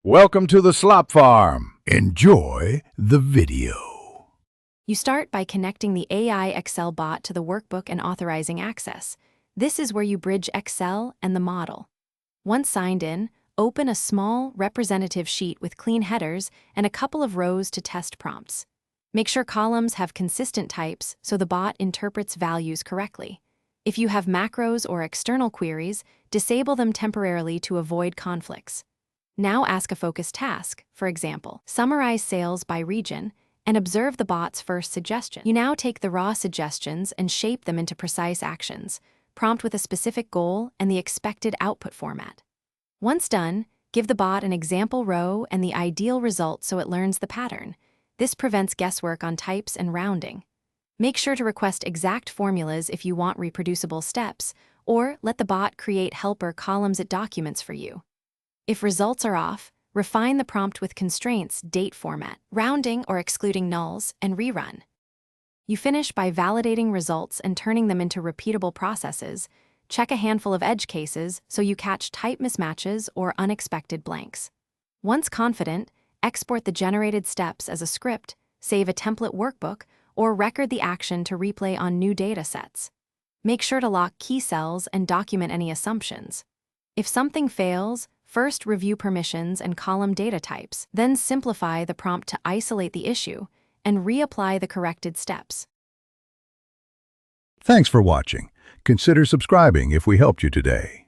Welcome to the Slop Farm. Enjoy the video. You start by connecting the AI Excel bot to the workbook and authorizing access. This is where you bridge Excel and the model. Once signed in, open a small, representative sheet with clean headers and a couple of rows to test prompts. Make sure columns have consistent types so the bot interprets values correctly. If you have macros or external queries, disable them temporarily to avoid conflicts. Now ask a focused task, for example, summarize sales by region, and observe the bot's first suggestion. You now take the raw suggestions and shape them into precise actions, prompt with a specific goal and the expected output format. Once done, give the bot an example row and the ideal result so it learns the pattern. This prevents guesswork on types and rounding. Make sure to request exact formulas if you want reproducible steps, or let the bot create helper columns it documents for you. If results are off, refine the prompt with constraints, date format, rounding or excluding nulls, and rerun. You finish by validating results and turning them into repeatable processes. Check a handful of edge cases so you catch type mismatches or unexpected blanks. Once confident, export the generated steps as a script, save a template workbook, or record the action to replay on new data sets. Make sure to lock key cells and document any assumptions. If something fails, first review permissions and column data types, then simplify the prompt to isolate the issue and reapply the corrected steps. Thanks for watching. Consider subscribing if we helped you today.